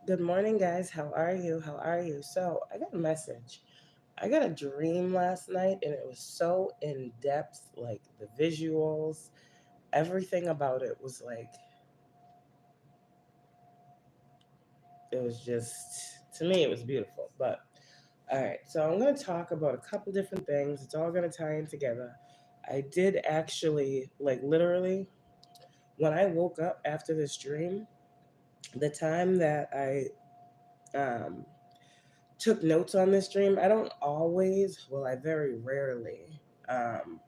Good morning, guys. How are you? How are you? So, I got a message. I got a dream last night and it was so in depth. Like the visuals, everything about it was like, it was just, to me, it was beautiful. But, all right. So, I'm going to talk about a couple different things. It's all going to tie in together. I did actually, like, literally, when I woke up after this dream, the time that um, took notes on this dream. I don't always, well, I very rarely, um,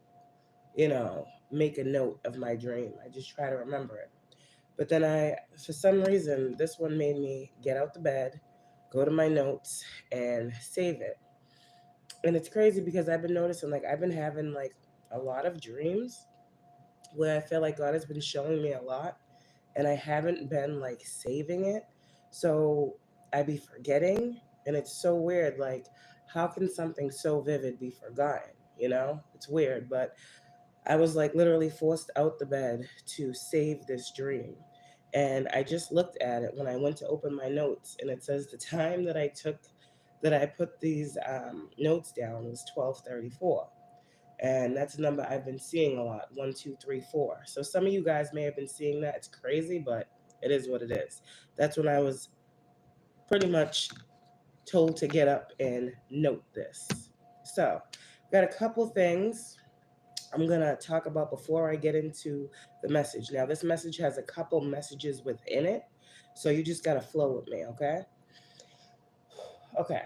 make a note of my dream. I just try to remember it. But then for some reason, this one made me get out the bed, go to my notes, and save it. And it's crazy because I've been noticing, like, I've been having, like, a lot of dreams where I feel like God has been showing me a lot, and I haven't been, like, saving it. So I be forgetting, and it's so weird. Like, how can something so vivid be forgotten? It's weird, but I was like literally forced out the bed to save this dream. And I just looked at it when I went to open my notes, and it says the time that I put these notes down was 12:34, and that's a number I've been seeing a lot, 1, 2, 3, 4. So some of you guys may have been seeing that. It's crazy, but it is what it is. That's when I was pretty much told to get up and note this. So, got a couple things I'm going to talk about before I get into the message. Now, this message has a couple messages within it, so you just got to flow with me, okay? Okay.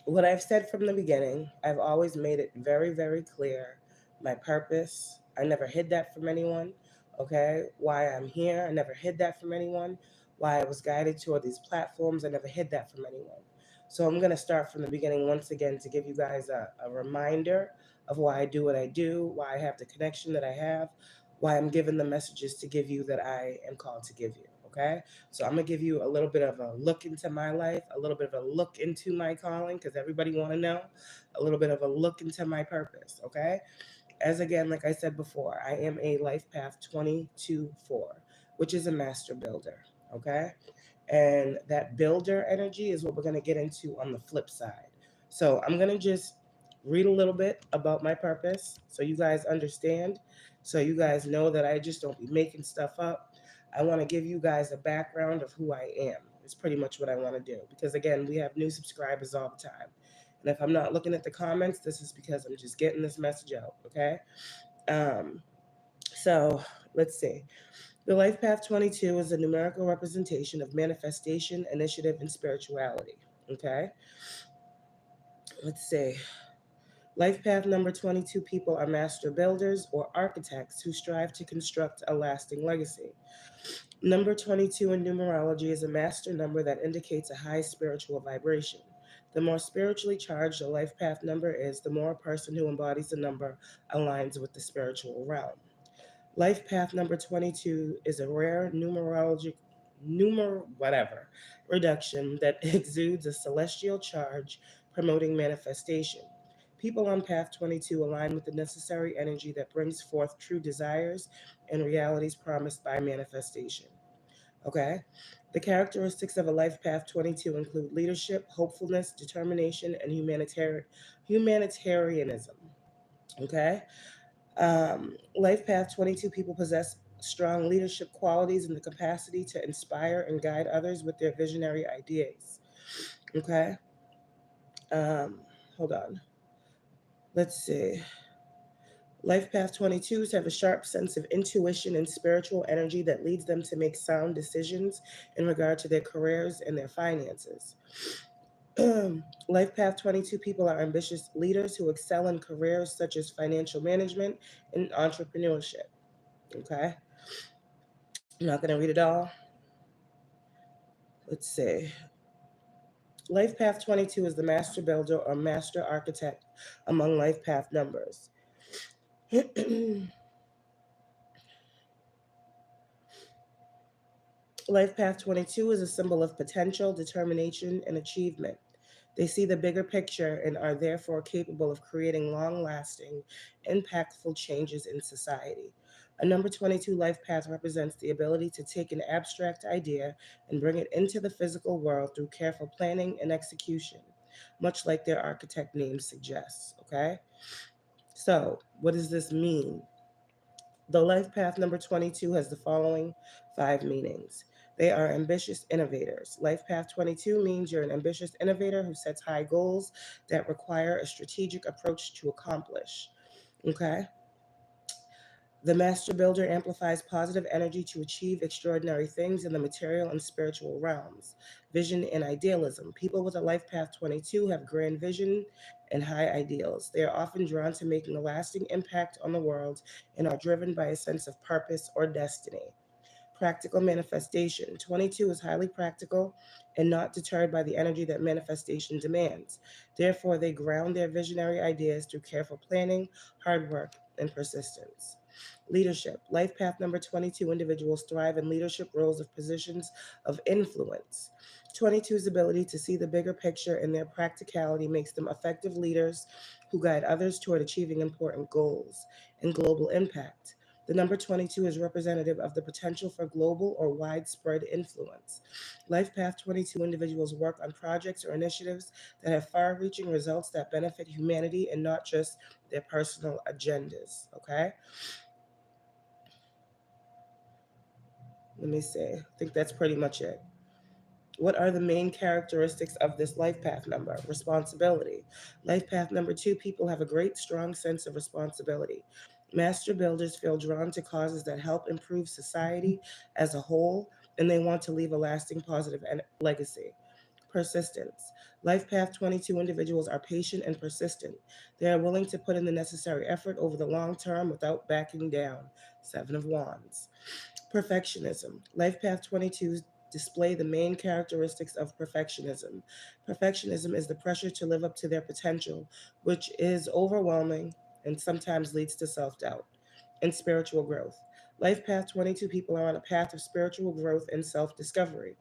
What I've said from the beginning, I've always made it very, very clear my purpose. I never hid that from anyone, okay? Why I'm here, I never hid that from anyone. Why I was guided toward these platforms, I never hid that from anyone. So I'm going to start from the beginning once again to give you guys a reminder of why I do what I do, why I have the connection that I have, why I'm given the messages to give you that I am called to give you, okay? So I'm gonna give you a little bit of a look into my life, a little bit of a look into my calling, because everybody want to know, a little bit of a look into my purpose. Okay. As again, like I said before, I am a Life Path 22-4, which is a master builder. Okay. And that builder energy is what we're gonna get into on the flip side. So I'm gonna just read a little bit about my purpose so you guys understand, so you guys know that I just don't be making stuff up. I want to give you guys a background of who I am. It's pretty much what I want to do because again, we have new subscribers all the time. And if I'm not looking at the comments, this is because I'm just getting this message out, okay? Um, so let's see. The Life Path 22 is a numerical representation of manifestation, initiative, and spirituality. Okay? Let's see. Life path number 22 people are master builders or architects who strive to construct a lasting legacy. Number 22 in numerology is a master number that indicates a high spiritual vibration. The more spiritually charged a life path number is, the more a person who embodies the number aligns with the spiritual realm. Life path number 22 is a rare numerologic whatever reduction that exudes a celestial charge promoting manifestation. People on path 22 align with the necessary energy that brings forth true desires and realities promised by manifestation. Okay? The characteristics of a life path 22 include leadership, hopefulness, determination, and humanitarianism. Okay? Life path 22 people possess strong leadership qualities and the capacity to inspire and guide others with their visionary ideas. Okay? Um, Hold on. Let's see. Life Path 22s have a sharp sense of intuition and spiritual energy that leads them to make sound decisions in regard to their careers and their finances. Life Path 22 people are ambitious leaders who excel in careers such as financial management and entrepreneurship. Okay? I'm not going to read it all. Let's see. Life Path 22 is the master builder or master architect among life path numbers. Life Path 22 is a symbol of potential, determination, and achievement. They see the bigger picture and are therefore capable of creating long lasting, impactful changes in society. A number 22 life path represents the ability to take an abstract idea and bring it into the physical world through careful planning and execution, much like their architect name suggests. Okay? So, what does this mean? The life path number 22 has the following 5 meanings. They are ambitious innovators. Life path 22 means you're an ambitious innovator who sets high goals that require a strategic approach to accomplish. Okay? The master builder amplifies positive energy to achieve extraordinary things in the material and spiritual realms. Vision and idealism. People with a life path 22 have grand vision and high ideals. They are often drawn to making a lasting impact on the world and are driven by a sense of purpose or destiny. Practical manifestation. 22 is highly practical and not deterred by the energy that manifestation demands. Therefore, they ground their visionary ideas through careful planning, hard work, and persistence. Leadership. Life path number 22 individuals thrive in leadership roles of positions of influence. 22's ability to see the bigger picture and their practicality makes them effective leaders who guide others toward achieving important goals and global impact. The number 22 is representative of the potential for global or widespread influence. Life Path 22 individuals work on projects or initiatives that have far reaching results that benefit humanity and not just their personal agendas. Okay? Let me see. I think that's pretty much it. What are the main characteristics of this life path number? Responsibility. Life path number 2 people have a great, strong sense of responsibility. Master builders feel drawn to causes that help improve society as a whole, and they want to leave a lasting positive legacy. Persistence. Life path 22 individuals are patient and persistent. They are willing to put in the necessary effort over the long term without backing down. 7 of Wands. Perfectionism. Life Path 22 display the main characteristics of perfectionism. Perfectionism is the pressure to live up to their potential, which is overwhelming and sometimes leads to self doubt. And spiritual growth. Life Path 22 people are on a path of spiritual growth and self discovery.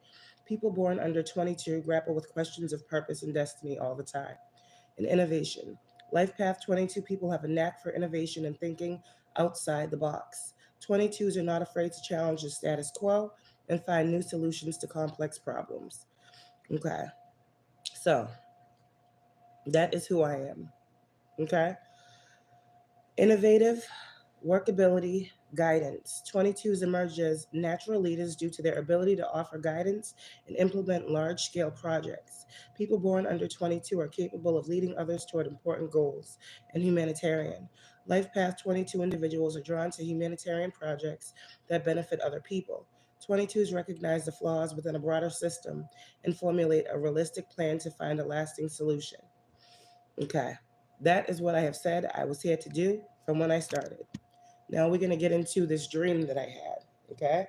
People born under 22 grapple with questions of purpose and destiny all the time. And innovation. Life Path 22 people have a knack for innovation and thinking outside the box. 22s are not afraid to challenge the status quo and find new solutions to complex problems. Okay, so that is who I am. Okay, innovative, workability, guidance. 22s emerge as natural leaders due to their ability to offer guidance and implement large scale projects. People born under 22 are capable of leading others toward important goals. And humanitarian. Life Path 22 individuals are drawn to humanitarian projects that benefit other people. 22s recognize the flaws within a broader system and formulate a realistic plan to find a lasting solution. Okay, that is what I have said I was here to do from when I started. Now we're going to get into this dream that I had, okay?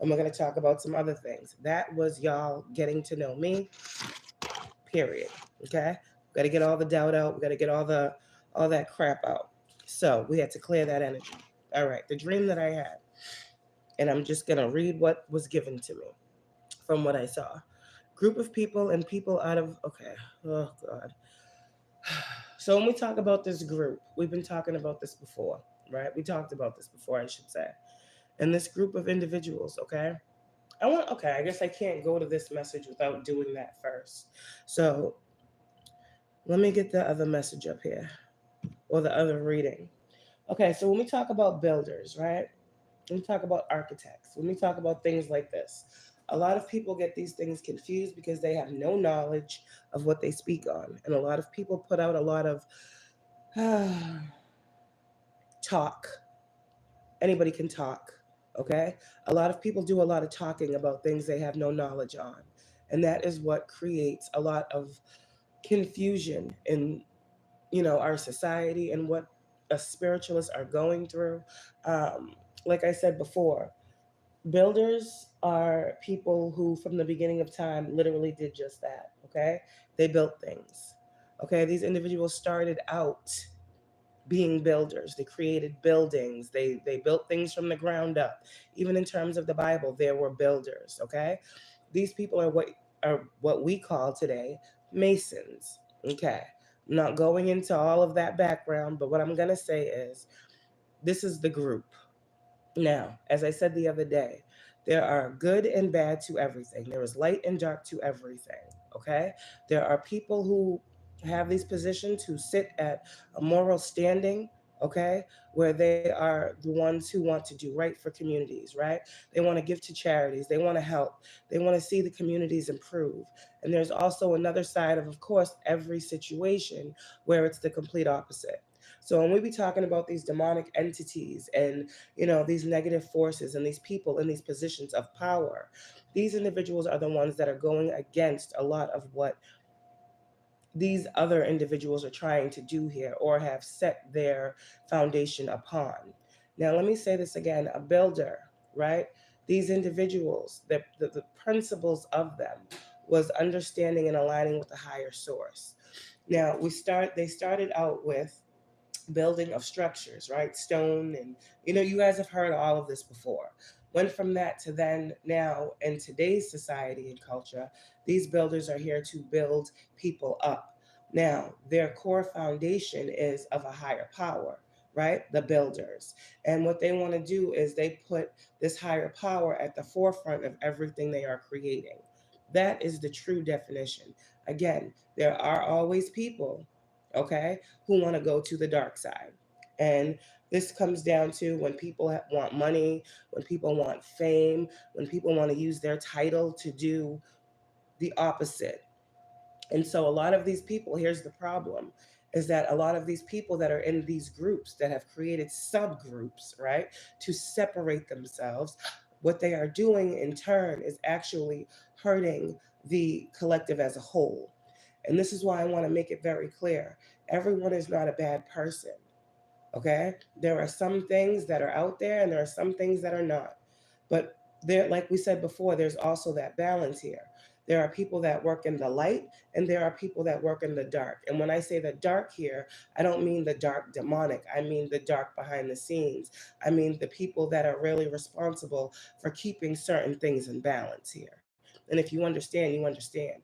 And we're going to talk about some other things. That was y'all getting to know me, period, okay? We got to get all the doubt out. We got to get all that crap out. So we had to clear that energy. All right, the dream that I had. And I'm just going to read what was given to me from what I saw. Group of people and people out of, okay, oh God. So when we talk about this group, we've been talking about this before, right? We talked about this before, I should say. And this group of individuals, okay? I guess I can't go to this message without doing that first. So let me get the other message up here or the other reading. Okay, so when we talk about builders, right? When we talk about architects, when we talk about things like this, a lot of people get these things confused because they have no knowledge of what they speak on. And a lot of people put out a lot of talk. Anybody can talk, okay? A lot of people do a lot of talking about things they have no knowledge on. And that is what creates a lot of confusion in, our society and what us spiritualists are going through. Like I said before, builders are people who, from the beginning of time, literally did just that, okay? They built things, okay? These individuals started out being builders. They created buildings. They built things from the ground up. Even in terms of the Bible, there were builders, okay? These people are what we call today masons, okay? I'm not going into all of that background, but what I'm going to say is this is the group, Now, as I said the other day, there are good and bad to everything. There is light and dark to everything. Okay? There are people who have these positions who sit at a moral standing, okay, where they are the ones who want to do right for communities, right? They want to give to charities, they want to help, they want to see the communities improve. And there's also another side of course, every situation where it's the complete opposite. So when we be talking about these demonic entities and these negative forces and these people in these positions of power, these individuals are the ones that are going against a lot of what these other individuals are trying to do here or have set their foundation upon. Now, let me say this again: a builder, right? These individuals, the principles of them was understanding and aligning with the higher source. Now, they started out with building of structures, right? Stone, and you guys have heard all of this before. Went from that to then now in today's society and culture, these builders are here to build people up. Now, their core foundation is of a higher power, right? The builders. And what they want to do is they put this higher power at the forefront of everything they are creating. That is the true definition. Again, there are always people, okay, who want to go to the dark side. And this comes down to when people want money, when people want fame, when people want to use their title to do the opposite. And so a lot of these people, here's the problem, is that a lot of these people that are in these groups that have created subgroups, right, to separate themselves, what they are doing in turn is actually hurting the collective as a whole. And this is why I want to make it very clear: everyone is not a bad person. Okay? There are some things that are out there and there are some things that are not. But there, like we said before, there's also that balance here. There are people that work in the light and there are people that work in the dark. And when I say the dark here, I don't mean the dark demonic. I mean the dark behind the scenes. I mean the people that are really responsible for keeping certain things in balance here. And if you understand, you understand.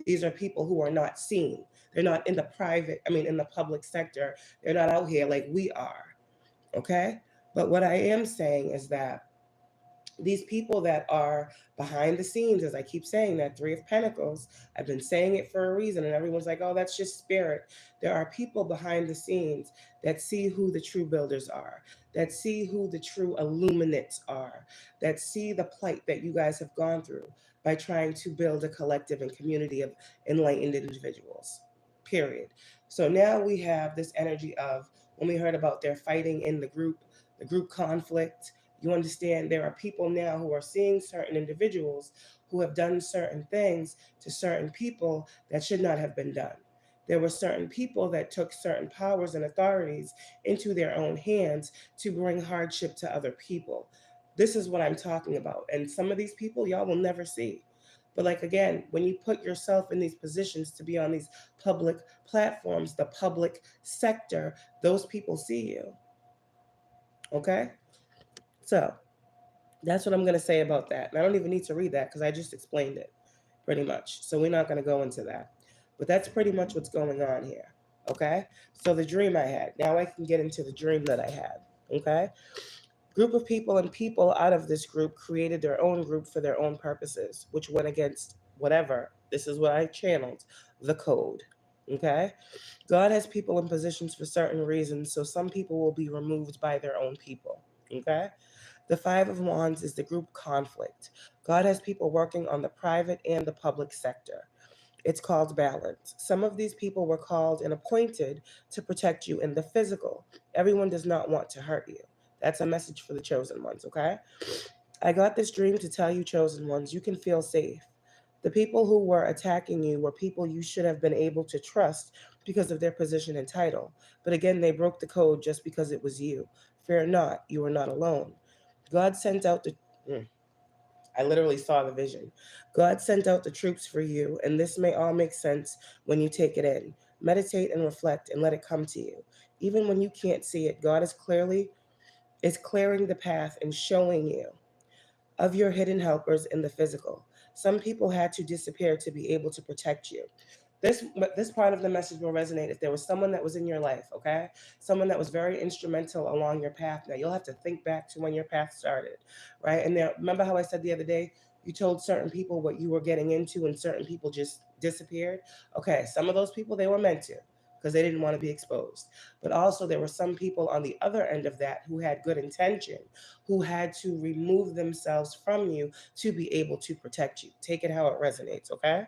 These are people who are not seen. They're not in the private, I mean, in the public sector. They're not out here like we are. Okay? But what I am saying is that these people that are behind the scenes, as I keep saying, that Three of Pentacles, I've been saying it for a reason, and everyone's like, oh, that's just spirit. There are people behind the scenes that see who the true builders are, that see who the true illuminates are, that see the plight that you guys have gone through by trying to build a collective and community of enlightened individuals. Period. So now we have this energy of when we heard about their fighting in the group conflict. You understand, there are people now who are seeing certain individuals who have done certain things to certain people that should not have been done. There were certain people that took certain powers and authorities into their own hands to bring hardship to other people. This is what I'm talking about. And some of these people y'all will never see. But like again, when you put yourself in these positions to be on these public platforms, the public sector, those people see you. Okay? So that's what I'm going to say about that. And I don't even need to read that because I just explained it pretty much. So we're not going to go into that. But that's pretty much what's going on here. Okay? So the dream I had. Now I can get into the dream that I had. Okay? Group of people and people out of this group created their own group for their own purposes, which went against whatever. This is what I channeled, the code. Okay? God has people in positions for certain reasons, so some people will be removed by their own people. Okay? The Five of Wands is the group conflict. God has people working on the private and the public sector. It's called balance. Some of these people were called and appointed to protect you in the physical. Everyone does not want to hurt you. That's a message for the chosen ones, okay? I got this dream to tell you, chosen ones, you can feel safe. The people who were attacking you were people you should have been able to trust because of their position and title. But again, they broke the code just because it was you. Fear not, you are not alone. God sent out the. I literally saw the vision. God sent out the troops for you, and this may all make sense when you take it in. Meditate and reflect and let it come to you. Even when you can't see it, God is clearing the path and showing you of your hidden helpers in the physical. Some people had to disappear to be able to protect you. This part of the message will resonate if there was someone that was in your life, okay? Someone that was very instrumental along your path. Now you'll have to think back to when your path started, right? And there, remember how I said the other day, you told certain people what you were getting into and certain people just disappeared? Okay, some of those people, they were meant to, because they didn't want to be exposed. But also there were some people on the other end of that who had good intention, who had to remove themselves from you to be able to protect you. Take it how it resonates, okay?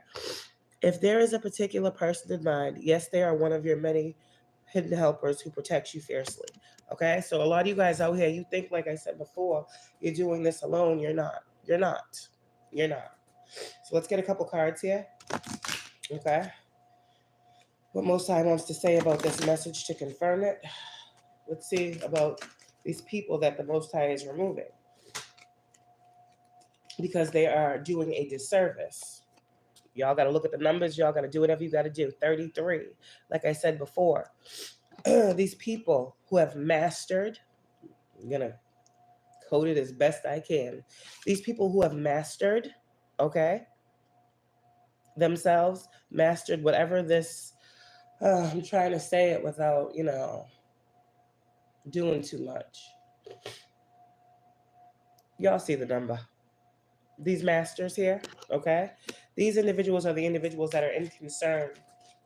If there is a particular person in mind, yes, they are one of your many hidden helpers who protects you fiercely. Okay, so a lot of you guys out here, you think, like I said before, you're doing this alone. You're not. You're not. You're not. So let's get a couple cards here. Okay. What Most High wants to say about this message to confirm it. Let's see about these people that the Most High is removing, because they are doing a disservice. Y'all got to look at the numbers. Y'all got to do whatever you got to do. 33. Like I said before, these people who have mastered, I'm going to code it as best I can. These people who have mastered, okay, themselves, mastered whatever this, I'm trying to say it without, doing too much. Y'all see the number. These masters here, okay? These individuals are the individuals that are in concern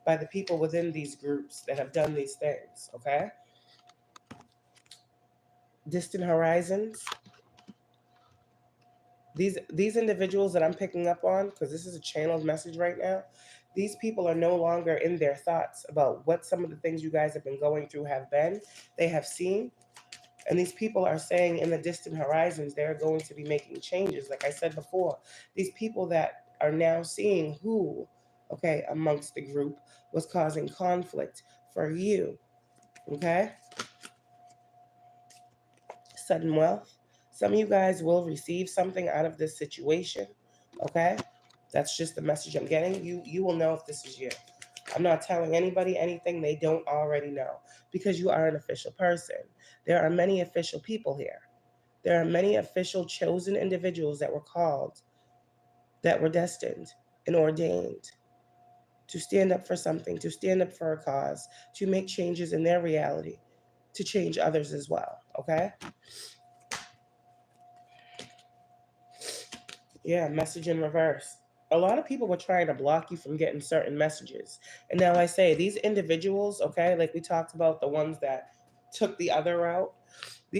by the people within these groups that have done these things, okay? Distant horizons. These individuals that I'm picking up on, because this is a channeled message right now, these people are no longer in their thoughts about what some of the things you guys have been going through have been. They have seen. And these people are saying in the distant horizons, they're going to be making changes. Like I said before, these people that are now seeing who, okay, amongst the group was causing conflict for you, okay? Sudden wealth. Some of you guys will receive something out of this situation, okay? That's just the message I'm getting. You will know if this is you. I'm not telling anybody anything they don't already know, because you are an official person. There are many official people here. There are many official chosen individuals that were called, that were destined and ordained to stand up for something, to stand up for a cause, to make changes in their reality, to change others as well, okay? Yeah, message in reverse. A lot of people were trying to block you from getting certain messages. And now I say, these individuals, okay, like we talked about the ones that took the other route,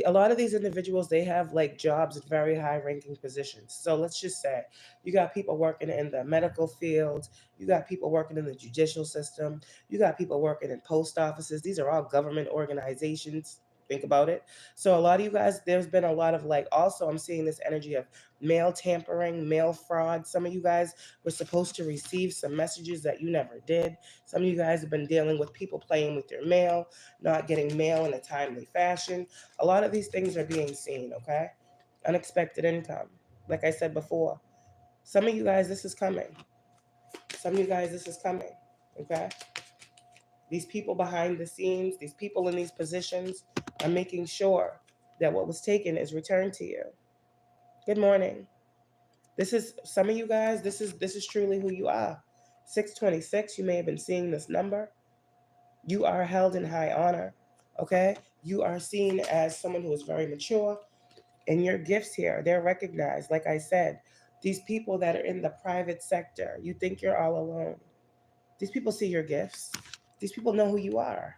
a lot of these individuals, they have like jobs at very high ranking positions. So let's just say you got people working in the medical field, you got people working in the judicial system, you got people working in post offices. These are all government organizations. Think about it. So a lot of you guys, there's been a lot of like, also I'm seeing this energy of mail tampering, mail fraud. Some of you guys were supposed to receive some messages that you never did. Some of you guys have been dealing with people playing with your mail, not getting mail in a timely fashion. A lot of these things are being seen, okay? Unexpected income. Like I said before, some of you guys, this is coming. Some of you guys, this is coming, okay? These people behind the scenes, these people in these positions are making sure that what was taken is returned to you. Good morning. This is, some of you guys, this is truly who you are. 626, you may have been seeing this number. You are held in high honor, okay? You are seen as someone who is very mature, and your gifts here, they're recognized. Like I said, these people that are in the private sector, you think you're all alone. These people see your gifts. These people know who you are.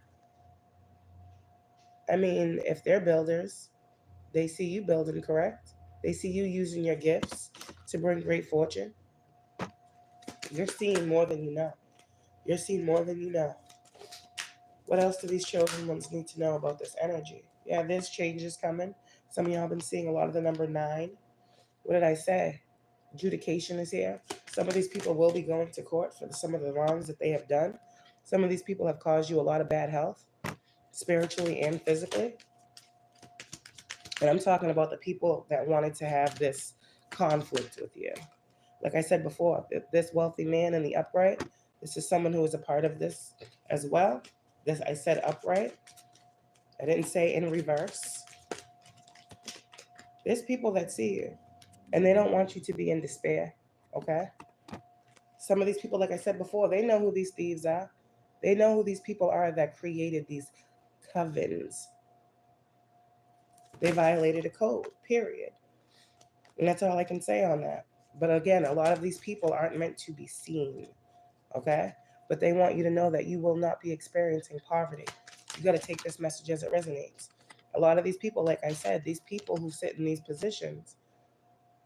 I mean, if they're builders, they see you building, correct? They see you using your gifts to bring great fortune. You're seeing more than you know. You're seeing more than you know. What else do these chosen ones need to know about this energy? Yeah, there's changes coming. Some of y'all have been seeing a lot of the number 9. What did I say? Adjudication is here. Some of these people will be going to court for some of the wrongs that they have done. Some of these people have caused you a lot of bad health, spiritually and physically. And I'm talking about the people that wanted to have this conflict with you. Like I said before, this wealthy man in the upright, this is someone who is a part of this as well. This, I said upright. I didn't say in reverse. There's people that see you, and they don't want you to be in despair, okay? Some of these people, like I said before, they know who these thieves are. They know who these people are that created these covens. They violated a code, period. And that's all I can say on that. But again, a lot of these people aren't meant to be seen, okay? But they want you to know that you will not be experiencing poverty. You got to take this message as it resonates. A lot of these people, like I said, these people who sit in these positions,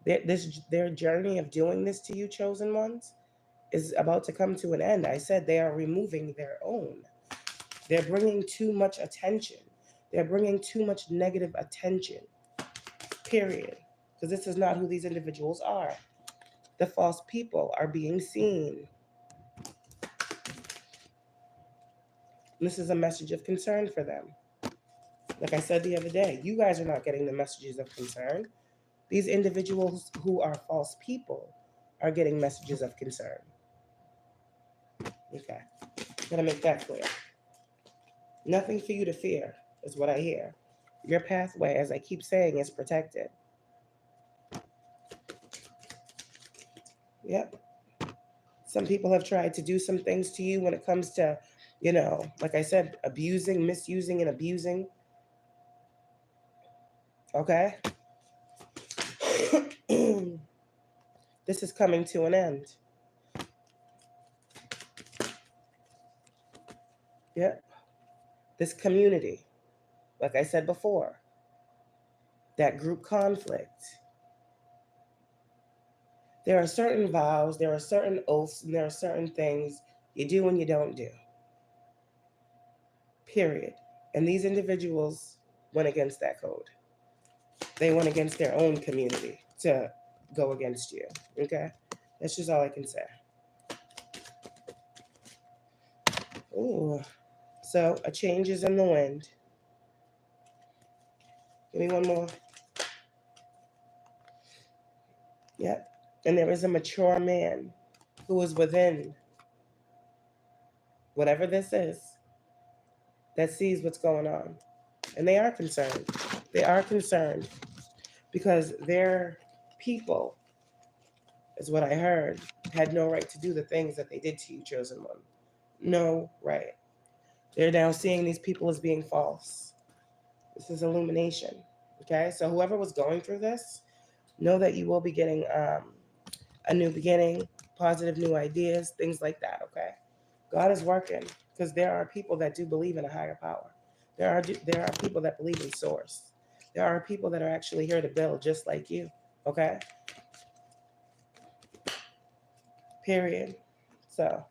their journey of doing this to you, chosen ones, is about to come to an end. I said they are removing their own. They're bringing too much attention. They're bringing too much negative attention, period. Because this is not who these individuals are. The false people are being seen. This is a message of concern for them. Like I said the other day, you guys are not getting the messages of concern. These individuals who are false people are getting messages of concern. Okay, gotta make that clear. Nothing for you to fear is what I hear. Your pathway, as I keep saying, is protected. Yep. Some people have tried to do some things to you when it comes to, like I said, abusing, misusing, and abusing. Okay? This is coming to an end. Yep. This community, like I said before, that group conflict. There are certain vows, there are certain oaths, and there are certain things you do and you don't do. Period. And these individuals went against that code. They went against their own community to go against you. Okay? That's just all I can say. Ooh. So a change is in the wind. Give me one more. Yep. And there is a mature man who is within whatever this is that sees what's going on. And they are concerned. They are concerned because their people, is what I heard, had no right to do the things that they did to you, chosen one. No right. They're now seeing these people as being false. This is illumination. Okay? So whoever was going through this, know that you will be getting a new beginning, positive new ideas, things like that, okay? God is working because there are people that do believe in a higher power. There are people that believe in source. There are people that are actually here to build just like you, okay? Period. So,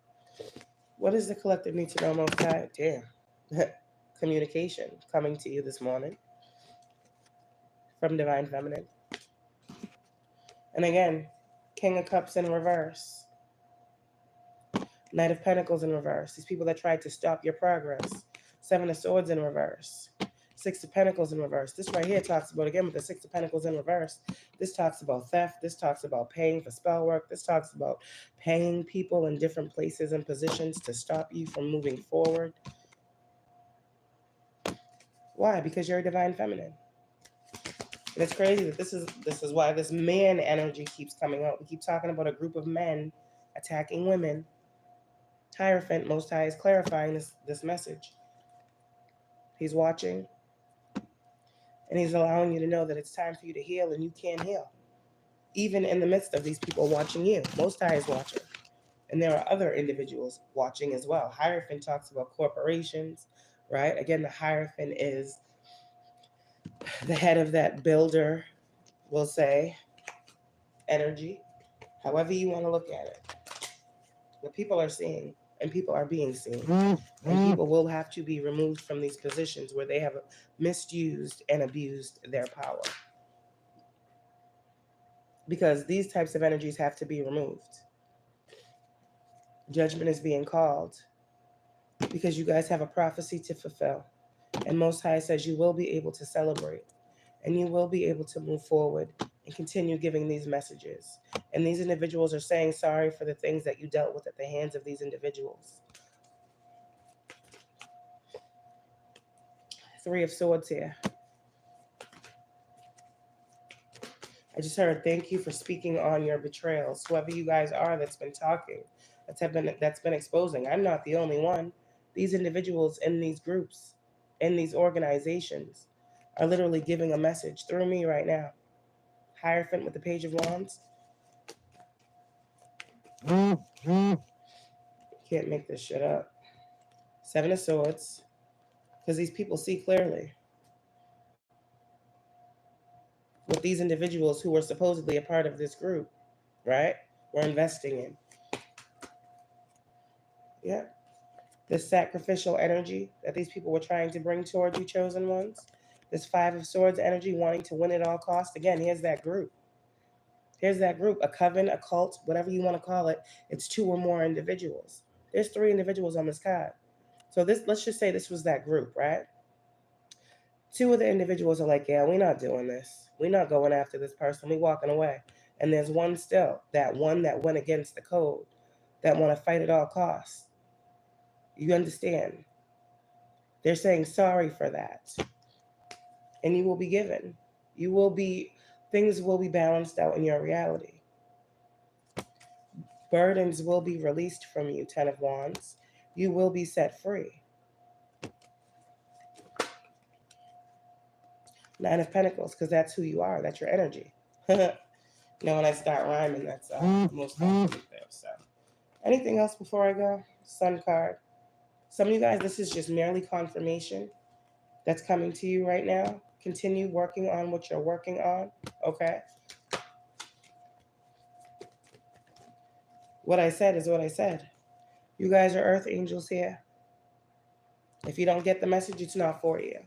what does the collective need to know most time? Damn. Communication coming to you this morning from Divine Feminine. And again, King of Cups in reverse. Knight of Pentacles in reverse. These people that tried to stop your progress. Seven of Swords in reverse. Six of Pentacles in reverse. This right here talks about, again, with the Six of Pentacles in reverse, this talks about theft. This talks about paying for spell work. This talks about paying people in different places and positions to stop you from moving forward. Why? Because you're a Divine Feminine. And it's crazy that this is why this man energy keeps coming out. We keep talking about a group of men attacking women. Hierophant, Most High, is clarifying this message. He's watching. And he's allowing you to know that it's time for you to heal, and you can heal. Even in the midst of these people watching you. Most High is watching. And there are other individuals watching as well. Hierophant talks about corporations, right? Again, the Hierophant is the head of that builder, we'll say, energy. However you want to look at it. What people are seeing, and people are being seen. And people will have to be removed from these positions where they have misused and abused their power. Because these types of energies have to be removed. Judgment is being called because you guys have a prophecy to fulfill. And Most High says you will be able to celebrate and you will be able to move forward and continue giving these messages. And these individuals are saying sorry for the things that you dealt with at the hands of these individuals. Three of Swords here. I just heard, thank you for speaking on your betrayals. Whoever you guys are that's been talking, that's been exposing. I'm not the only one. These individuals in these groups, in these organizations, are literally giving a message through me right now. Hierophant with the Page of Wands. Can't make this shit up. Seven of Swords. Because these people see clearly. With these individuals who were supposedly a part of this group, right? We're investing in. Yeah. This sacrificial energy that these people were trying to bring towards you, chosen ones. This Five of Swords energy, wanting to win at all costs. Again, here's that group. Here's that group, a coven, a cult, whatever you want to call it. It's two or more individuals. There's three individuals on this card. So this, let's just say this was that group, right? Two of the individuals are like, yeah, we're not doing this. We're not going after this person. We're walking away. And there's one still, that one that went against the code, that want to fight at all costs. You understand? They're saying sorry for that. And you will be given. Things will be balanced out in your reality. Burdens will be released from you, Ten of Wands. You will be set free. Nine of Pentacles, because that's who you are. That's your energy. When I start rhyming, that's most often there. So, anything else before I go? Sun card. Some of you guys, this is just merely confirmation that's coming to you right now. Continue working on what you're working on, okay? What I said is what I said. You guys are earth angels here. If you don't get the message, it's not for you.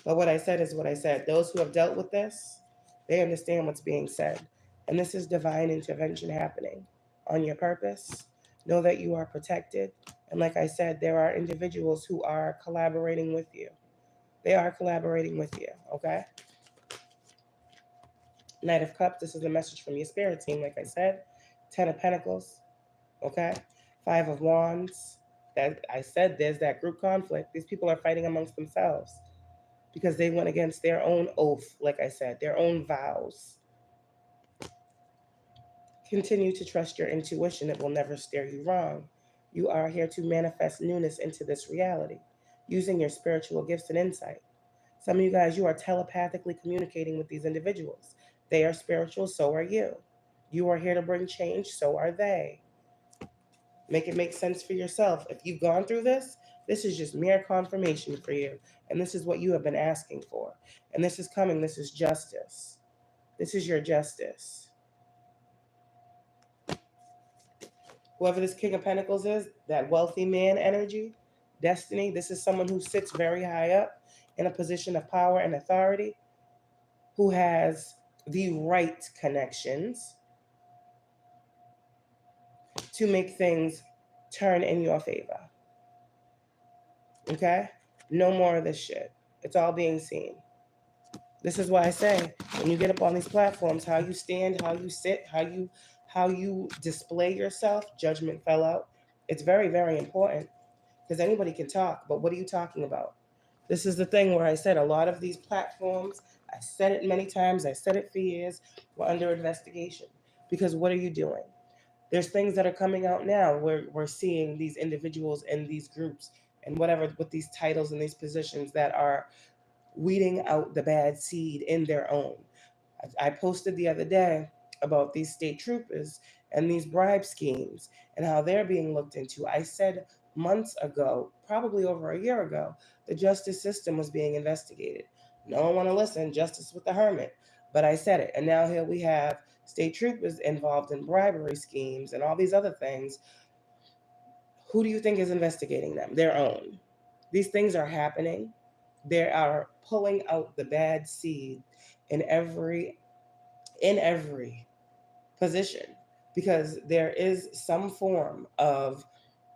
But what I said is what I said. Those who have dealt with this, they understand what's being said. And this is divine intervention happening on your purpose. Know that you are protected. And like I said, there are individuals who are collaborating with you. They are collaborating with you, okay? Knight of Cups, this is a message from your spirit team, like I said. Ten of Pentacles, okay? Five of Wands. That I said there's that group conflict. These people are fighting amongst themselves because they went against their own oath, like I said, their own vows. Continue to trust your intuition. It will never steer you wrong. You are here to manifest newness into this reality using your spiritual gifts and insight. Some of you guys, you are telepathically communicating with these individuals. They are spiritual, so are you. You are here to bring change, so are they. Make it make sense for yourself. If you've gone through this is just mere confirmation for you. And this is what you have been asking for. And this is coming. This is justice. This is your justice. Whoever this King of Pentacles is, that wealthy man energy, destiny, this is someone who sits very high up in a position of power and authority, who has the right connections to make things turn in your favor. Okay? No more of this shit. It's all being seen. This is why I say, when you get up on these platforms, how you stand, how you sit, how you display yourself, judgment fell out. It's very, very important because anybody can talk, but what are you talking about? This is the thing where I said a lot of these platforms, I said it many times, I said it for years, were under investigation. Because what are you doing? There's things that are coming out now where we're seeing these individuals and these groups and whatever with these titles and these positions that are weeding out the bad seed in their own. I posted the other day about these state troopers and these bribe schemes and how they're being looked into. I said months ago, probably over a year ago, the justice system was being investigated. No one want to listen, justice with the hermit. But I said it. And now here we have state troopers involved in bribery schemes and all these other things. Who do you think is investigating them? Their own. These things are happening. They are pulling out the bad seed in every position, because there is some form of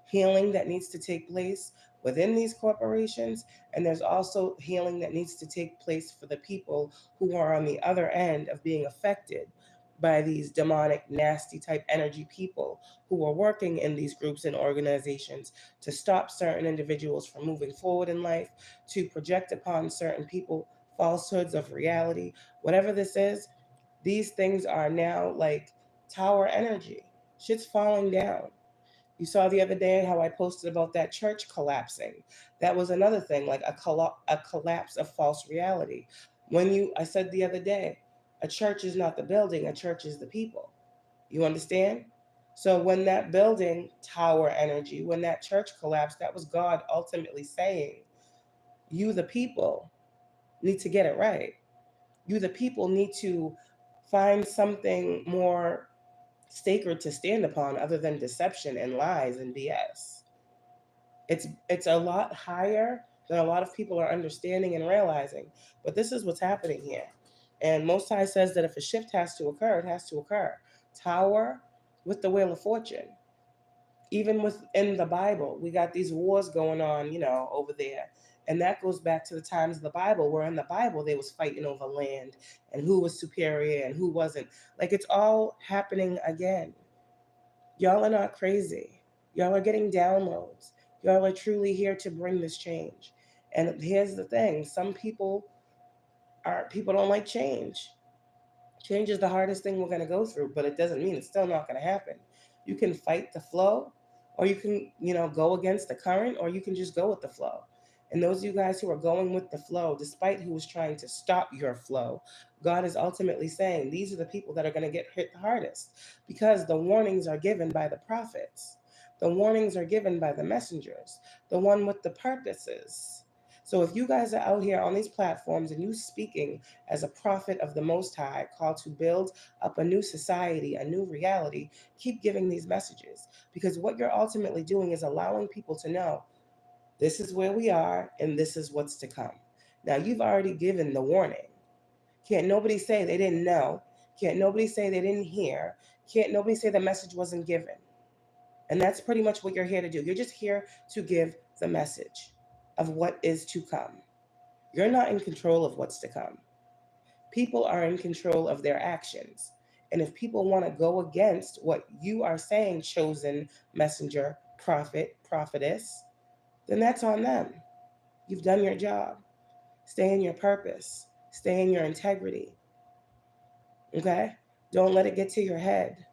healing that needs to take place within these corporations, and there's also healing that needs to take place for the people who are on the other end of being affected by these demonic, nasty type energy people who are working in these groups and organizations to stop certain individuals from moving forward in life, to project upon certain people falsehoods of reality. Whatever this is, These things are now like tower energy. Shit's falling down. You saw the other day how I posted about that church collapsing. That was another thing, like a collapse of false reality. I said the other day, a church is not the building, a church is the people. You understand? So when that building, tower energy, when that church collapsed, that was God ultimately saying, you, the people, need to get it right. You, the people, need to find something more sacred to stand upon other than deception and lies and BS. It's a lot higher than a lot of people are understanding and realizing. But this is what's happening here. And Most High says that if a shift has to occur, it has to occur. Tower with the Wheel of Fortune. Even within the Bible, we got these wars going on, over there. And that goes back to the times of the Bible, where in the Bible they was fighting over land and who was superior and who wasn't. Like, it's all happening again. Y'all are not crazy. Y'all are getting downloads. Y'all are truly here to bring this change. And here's the thing, some people don't like change. Change is the hardest thing we're going to go through, but it doesn't mean it's still not going to happen. You can fight the flow, or you can, go against the current, or you can just go with the flow. And those of you guys who are going with the flow, despite who is trying to stop your flow, God is ultimately saying these are the people that are going to get hit the hardest, because the warnings are given by the prophets. The warnings are given by the messengers, the one with the purposes. So if you guys are out here on these platforms and you speaking as a prophet of the Most High, called to build up a new society, a new reality, keep giving these messages, because what you're ultimately doing is allowing people to know this is where we are and this is what's to come. Now, you've already given the warning. Can't nobody say they didn't know. Can't nobody say they didn't hear. Can't nobody say the message wasn't given. And that's pretty much what you're here to do. You're just here to give the message of what is to come. You're not in control of what's to come. People are in control of their actions. And if people want to go against what you are saying, chosen messenger, prophet, prophetess, then that's on them. You've done your job. Stay in your purpose. Stay in your integrity. Okay? Don't let it get to your head.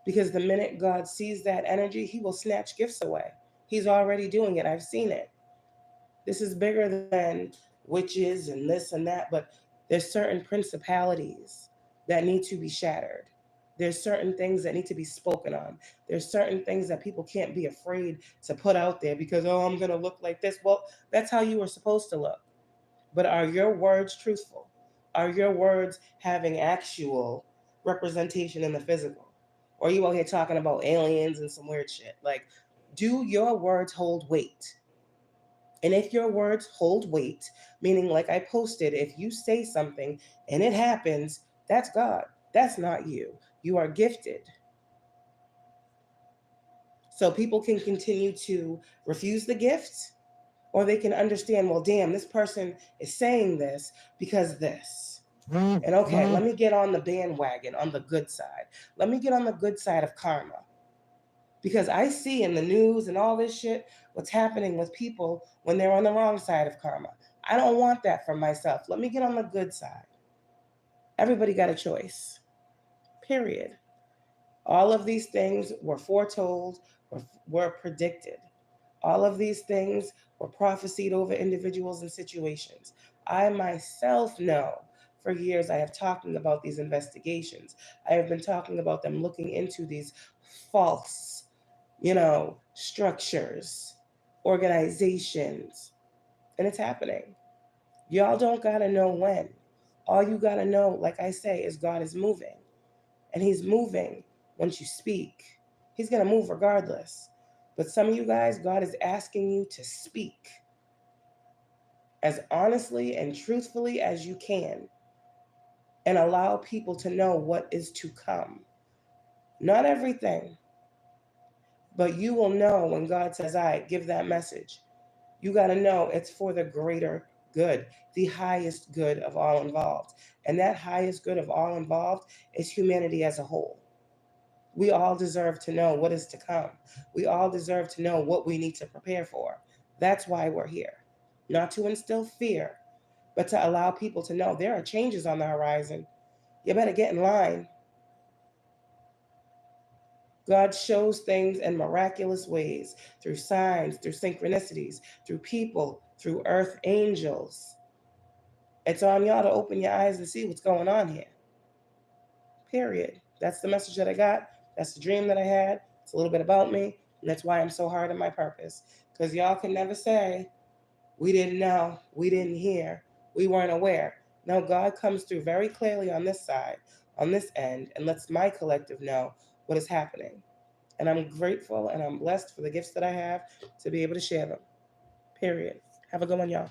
Because the minute God sees that energy, he will snatch gifts away. He's already doing it. I've seen it. This is bigger than witches and this and that, but there's certain principalities that need to be shattered. There's certain things that need to be spoken on. There's certain things that people can't be afraid to put out there because, oh, I'm going to look like this. Well, that's how you were supposed to look. But are your words truthful? Are your words having actual representation in the physical? Or are you out here talking about aliens and some weird shit? Like, do your words hold weight? And if your words hold weight, meaning like I posted, if you say something and it happens, that's God. That's not you. You are gifted. So people can continue to refuse the gift, or they can understand, well, damn, this person is saying this because this. And okay, let me get on the bandwagon on the good side. Let me get on the good side of karma. Because I see in the news and all this shit what's happening with people when they're on the wrong side of karma. I don't want that for myself. Let me get on the good side. Everybody got a choice. Period. All of these things were foretold, were predicted. All of these things were prophesied over individuals and situations. I myself know for years I have talking about these investigations. I have been talking about them looking into these false, structures, organizations, and it's happening. Y'all don't gotta know when. All you gotta know, like I say, is God is moving. And he's moving once you speak. He's gonna move regardless. But some of you guys, God is asking you to speak as honestly and truthfully as you can and allow people to know what is to come. Not everything, but you will know when God says, all right, give that message. You got to know it's for the greater good, the highest good of all involved. And that highest good of all involved is humanity as a whole. We all deserve to know what is to come. We all deserve to know what we need to prepare for. That's why we're here. Not to instill fear, but to allow people to know there are changes on the horizon. You better get in line. God shows things in miraculous ways, through signs, through synchronicities, through people, through earth angels. It's on y'all to open your eyes and see what's going on here. Period. That's the message that I got. That's the dream that I had. It's a little bit about me. And that's why I'm so hard on my purpose. Because y'all can never say, we didn't know, we didn't hear, we weren't aware. No, God comes through very clearly on this side, on this end, and lets my collective know what is happening. And I'm grateful and I'm blessed for the gifts that I have to be able to share them. Period. Have a good one, y'all.